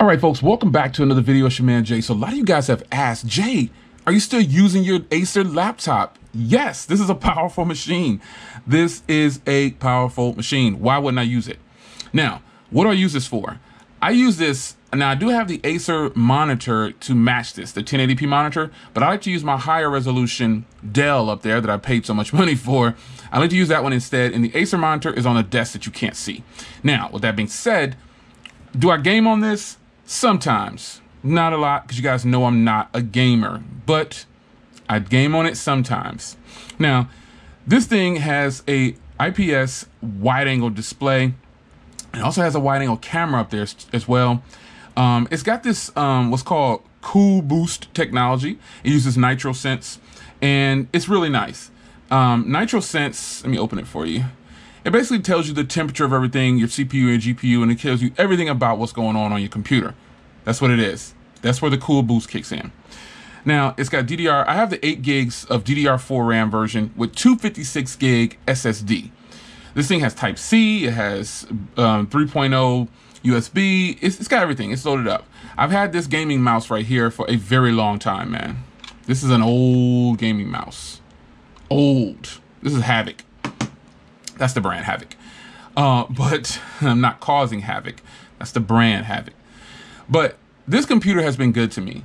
All right, folks, welcome back to another video. It's your man, Jay. So a lot of you guys have asked, Jay, are you still using your Acer laptop? Yes, this is a powerful machine. This is a powerful machine. Why wouldn't I use it? Now, what do I use this for? I use this, now I do have the Acer monitor to match this, the 1080p monitor, but I like to use my higher resolution Dell up there that I paid so much money for. I like to use that one instead, and the Acer monitor is on a desk that you can't see. Now, with that being said, do I game on this? Sometimes. Not a lot, because you guys know I'm not a gamer, but I game on it sometimes. Now, this thing has a IPS wide-angle display. It also has a wide-angle camera up there as well. It's got this what's called Cool Boost technology. It uses Nitro Sense, and it's really nice. Nitro Sense, let me open it for you. It basically tells you the temperature of everything, your CPU and GPU, and it tells you everything about what's going on your computer. That's what it is. That's where the Cool Boost kicks in. Now, it's got DDR. I have the 8 gigs of DDR4 RAM version with 256 gig SSD. This thing has Type-C. It has 3.0 USB. It's got everything. It's loaded up. I've had this gaming mouse right here for a very long time, man. This is an old gaming mouse. Old. This is Havoc. That's the brand Havoc. But I'm not causing havoc. That's the brand Havoc. But this computer has been good to me.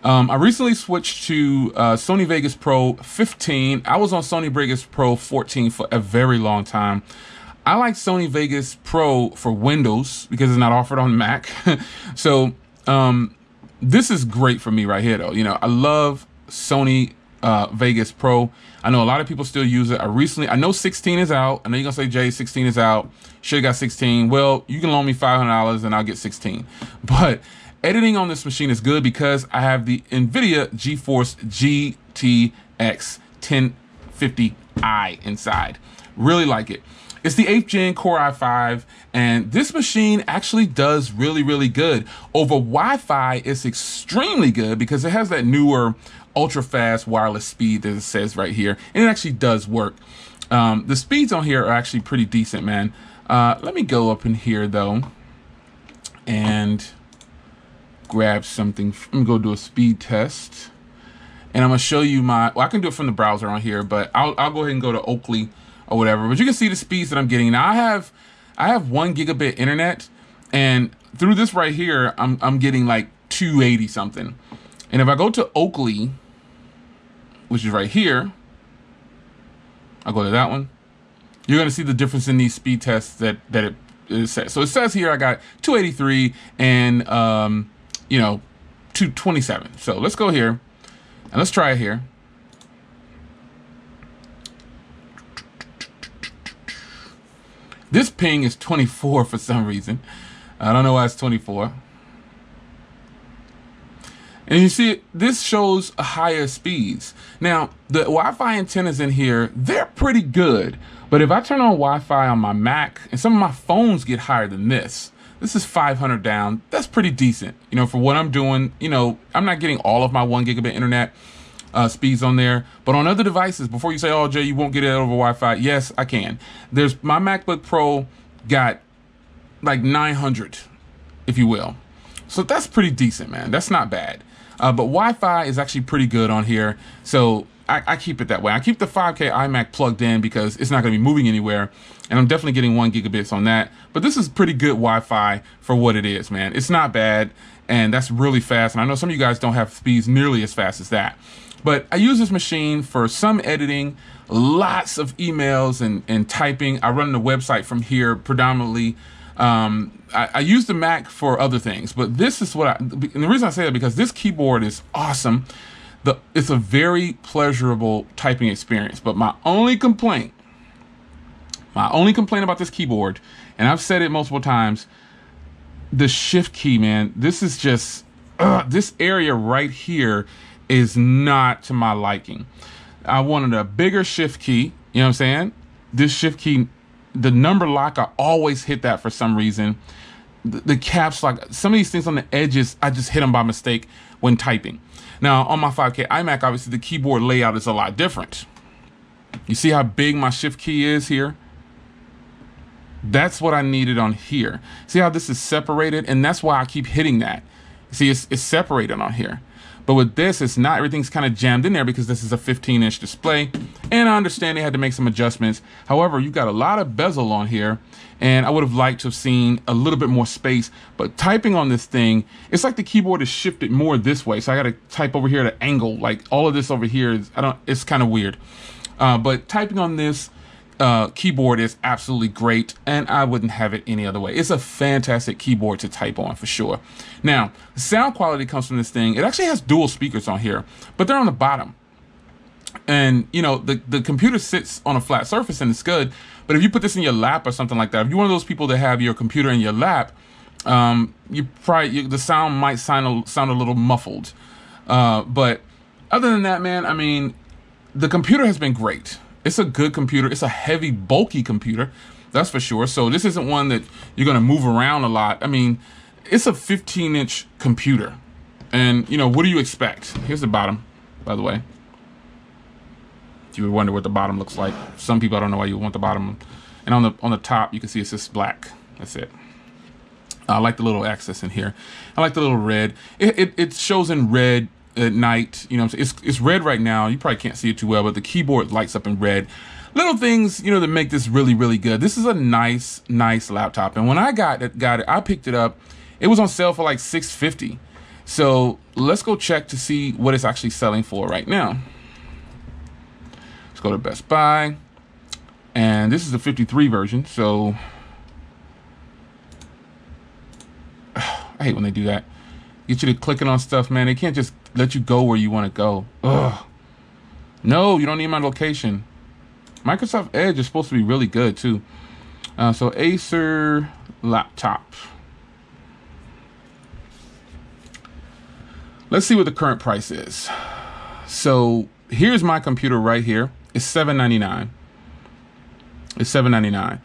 I recently switched to Sony Vegas Pro 15. I was on Sony Vegas Pro 14 for a very long time. I like Sony Vegas Pro for Windows because it's not offered on Mac. So this is great for me right here, though. You know, I love Sony Vegas Pro. I know a lot of people still use it. I know 16 is out. I know you're gonna say, Jay, 16 is out. Should've got 16. Well, you can loan me $500 and I'll get 16. But editing on this machine is good because I have the NVIDIA GeForce GTX 1050i inside. Really like it. It's the 8th gen Core i5, and this machine actually does really, really good. Over Wi-Fi, it's extremely good because it has that newer ultra-fast wireless speed that it says right here, and it actually does work. The speeds on here are actually pretty decent, man. Let me go up in here, though, and grab something. I'm gonna go do a speed test, and I'm gonna show you well, I can do it from the browser on here, but I'll go ahead and go to Oakley or whatever. But you can see the speeds that I'm getting. Now I have 1 gigabit internet, and through this right here, I'm getting like 280 something. And if I go to Oakley, which is right here, I'll go to that one. You're gonna see the difference in these speed tests that it says. So it says here I got 283 and 227. So let's go here and let's try it here. This ping is 24 for some reason. I don't know why it's 24. And you see, this shows higher speeds. Now, the Wi-Fi antennas in here, they're pretty good. But if I turn on Wi-Fi on my Mac, and some of my phones get higher than this. This is 500 down. That's pretty decent. You know, for what I'm doing, you know, I'm not getting all of my 1 gigabit internet speeds on there. But on other devices, before you say, oh, Jay, you won't get it over Wi-Fi. Yes, I can. There's my MacBook Pro got like 900, if you will. So that's pretty decent, man. That's not bad. But Wi-Fi is actually pretty good on here. So I keep it that way. I keep the 5K iMac plugged in because it's not going to be moving anywhere. And I'm definitely getting 1 gigabits on that. But this is pretty good Wi-Fi for what it is, man. It's not bad. And that's really fast. And I know some of you guys don't have speeds nearly as fast as that. But I use this machine for some editing, lots of emails and typing. I run the website from here predominantly. I use the Mac for other things, but this is what and the reason I say that because this keyboard is awesome. It's a very pleasurable typing experience, but my only complaint about this keyboard, and I've said it multiple times, the shift key, man, this is just, this area right here is not to my liking. I wanted a bigger shift key, you know what I'm saying? This shift key, the number lock, I always hit that for some reason. The caps lock, some of these things on the edges, I just hit them by mistake when typing. Now, on my 5K iMac, obviously the keyboard layout is a lot different. You see how big my shift key is here? That's what I needed on here. See how this is separated? And that's why I keep hitting that. See, it's separated on here. But with this, it's not. Everything's kind of jammed in there because this is a 15-inch display. And I understand they had to make some adjustments. However, you got a lot of bezel on here. And I would have liked to have seen a little bit more space. But typing on this thing, it's like the keyboard is shifted more this way. So I got to type over here at an angle. Like all of this over here is, it's kind of weird. But typing on this keyboard is absolutely great, and I wouldn't have it any other way. It's a fantastic keyboard to type on for sure. Now, the sound quality comes from this thing. It actually has dual speakers on here, but they're on the bottom. And you know, the computer sits on a flat surface and it's good. But if you put this in your lap or something like that, if you're one of those people that have your computer in your lap, the sound might sound a little muffled. But other than that, man, I mean, the computer has been great. It's a good computer. It's a heavy, bulky computer, that's for sure. So this isn't one that you're going to move around a lot. I mean, it's a 15-inch computer. And, you know, what do you expect? Here's the bottom, by the way. If you would wonder what the bottom looks like. Some people, I don't know why you want the bottom. And on the top, you can see it's just black. That's it. I like the little access in here. I like the little red. It shows in red at night, you know, it's red right now. You probably can't see it too well, but the keyboard lights up in red. Little things, you know, that make this really, really good. This is a nice laptop. And when I got it, I picked it up. It was on sale for like $650. So let's go check to see what it's actually selling for right now. Let's go to Best Buy. And this is the 53 version. So I hate when they do that. Get you to clicking on stuff, man. They can't just let you go where you want to go. Ugh. No, you don't need my location. Microsoft Edge is supposed to be really good too. So Acer laptop. Let's see what the current price is. So here's my computer right here. It's $799. It's $799.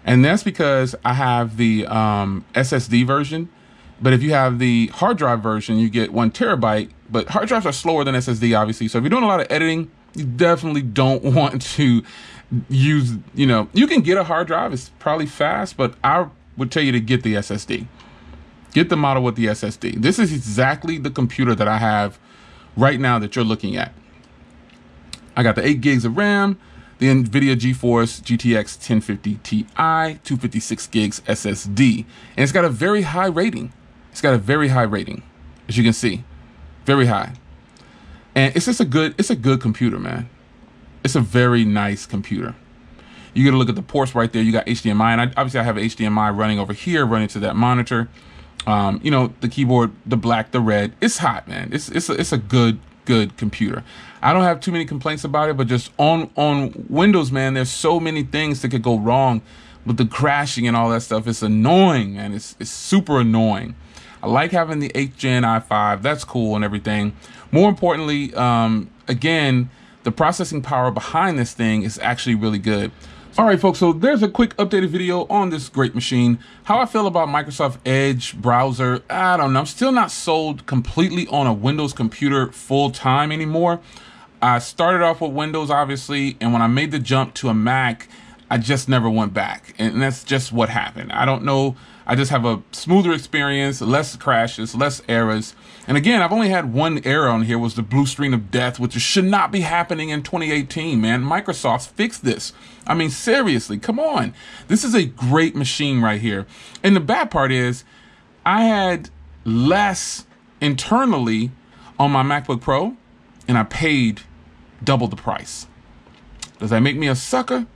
And that's because I have the SSD version. But if you have the hard drive version, you get 1 terabyte. But hard drives are slower than SSD, obviously. So if you're doing a lot of editing, you definitely don't want to use, you know, you can get a hard drive. It's probably fast, but I would tell you to get the SSD. Get the model with the SSD. This is exactly the computer that I have right now that you're looking at. I got the 8 gigs of RAM, the NVIDIA GeForce GTX 1050 Ti, 256 gigs SSD. And it's got a very high rating. It's got a very high rating, as you can see, very high. And it's just a good computer, man. It's a very nice computer. You get to look at the ports right there. You got HDMI, and obviously I have HDMI running over here, running to that monitor. You know, the keyboard, the black, the red. It's hot, man. It's a good computer. I don't have too many complaints about it, but just on Windows, man, there's so many things that could go wrong with the crashing and all that stuff. It's annoying, man. It's super annoying. I like having the 8th gen i5. That's cool and everything. More importantly, again, the processing power behind this thing is actually really good. All right, folks, so there's a quick updated video on this great machine. How I feel about Microsoft Edge browser, I don't know. I'm still not sold completely on a Windows computer full time anymore. I started off with Windows, obviously, and when I made the jump to a Mac, I just never went back. And that's just what happened. I don't know. I just have a smoother experience, less crashes, less errors. And again, I've only had one error on here, was the blue screen of death, which should not be happening in 2018, man. Microsoft fixed this. I mean, seriously, come on. This is a great machine right here. And the bad part is I had less internally on my MacBook Pro, and I paid double the price. Does that make me a sucker?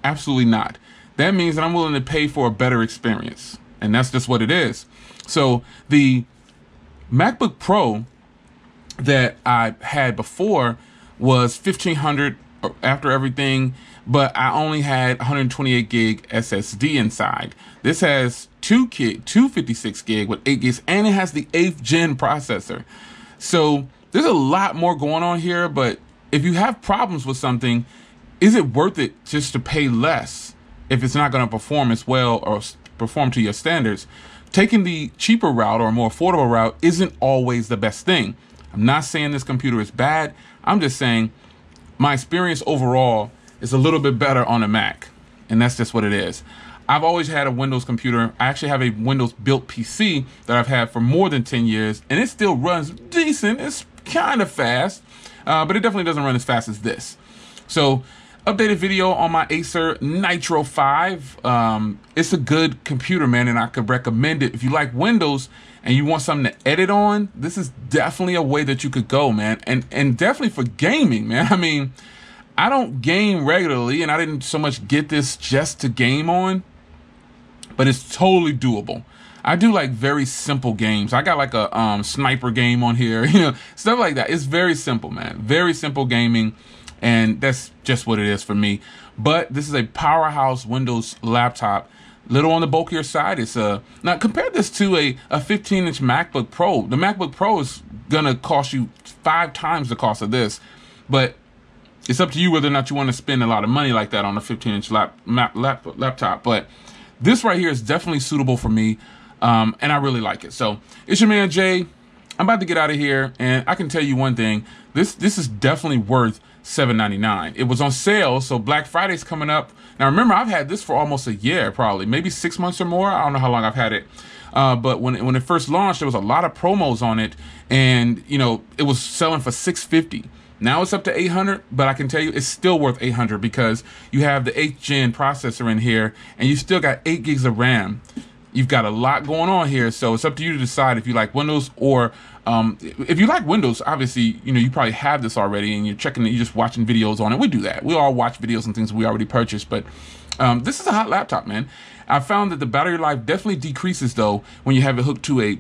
Absolutely not. That means that I'm willing to pay for a better experience. And that's just what it is. So the MacBook Pro that I had before was $1,500 after everything, but I only had 128 gig SSD inside. This has 256 gig with 8 gigs, and it has the 8th gen processor. So there's a lot more going on here, but if you have problems with something, is it worth it just to pay less if it's not going to perform as well or perform to your standards? Taking the cheaper route or a more affordable route isn't always the best thing. I'm not saying this computer is bad. I'm just saying my experience overall is a little bit better on a Mac, and that's just what it is. I've always had a Windows computer. I actually have a Windows built PC that I've had for more than 10 years, and it still runs decent. It's kind of fast, but it definitely doesn't run as fast as this. So, updated video on my Acer Nitro 5. It's a good computer, man, and I could recommend it. If you like Windows and you want something to edit on, this is definitely a way that you could go, man. And definitely for gaming, man. I mean, I don't game regularly, and I didn't so much get this just to game on, but it's totally doable. I do like very simple games. I got like a sniper game on here, you know, stuff like that. It's very simple, man. Very simple gaming, and that's just what it is for me. But this is a powerhouse Windows laptop. Little on the bulkier side. It's now compare this to a 15-inch MacBook Pro. The MacBook Pro is gonna cost you 5 times the cost of this, but it's up to you whether or not you want to spend a lot of money like that on a 15-inch laptop. But this right here is definitely suitable for me, and I really like it. So it's your man Jay. I'm about to get out of here, and I can tell you one thing. This is definitely worth $7.99. It was on sale, so Black Friday's coming up. Now remember, I've had this for almost a year, probably maybe 6 months or more. I don't know how long I've had it, but when it first launched, there was a lot of promos on it, and you know it was selling for $650. Now it's up to $800, but I can tell you it's still worth $800 because you have the 8th gen processor in here, and you still got 8 gigs of RAM. You've got a lot going on here, so it's up to you to decide if you like Windows or if you like Windows. Obviously, you know you probably have this already, and you're just watching videos on it. We do that. We all watch videos and things we already purchased, but this is a hot laptop, man. I found that the battery life definitely decreases though when you have it hooked to a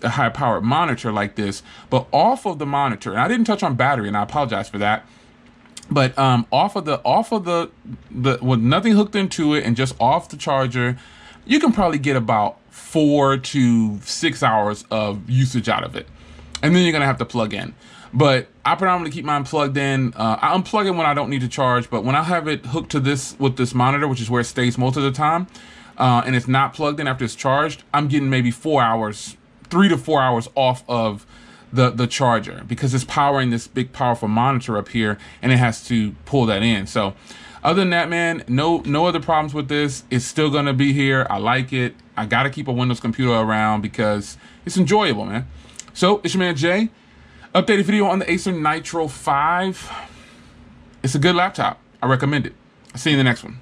high-powered monitor like this. But off of the monitor, and I didn't touch on battery, and I apologize for that. But off of the with nothing hooked into it and just off the charger, you can probably get about 4 to 6 hours of usage out of it, and then you're gonna have to plug in. But I predominantly keep mine plugged in. I unplug it when I don't need to charge, but when I have it hooked to this with this monitor, which is where it stays most of the time, and it's not plugged in after it's charged, I'm getting maybe 4 hours, 3 to 4 hours off of the charger because it's powering this big powerful monitor up here, and it has to pull that in. So other than that, man, no other problems with this. It's still gonna be here. I like it. I gotta keep a Windows computer around because it's enjoyable, man. So it's your man Jay. Updated video on the Acer Nitro 5. It's a good laptop. I recommend it. I'll see you in the next one.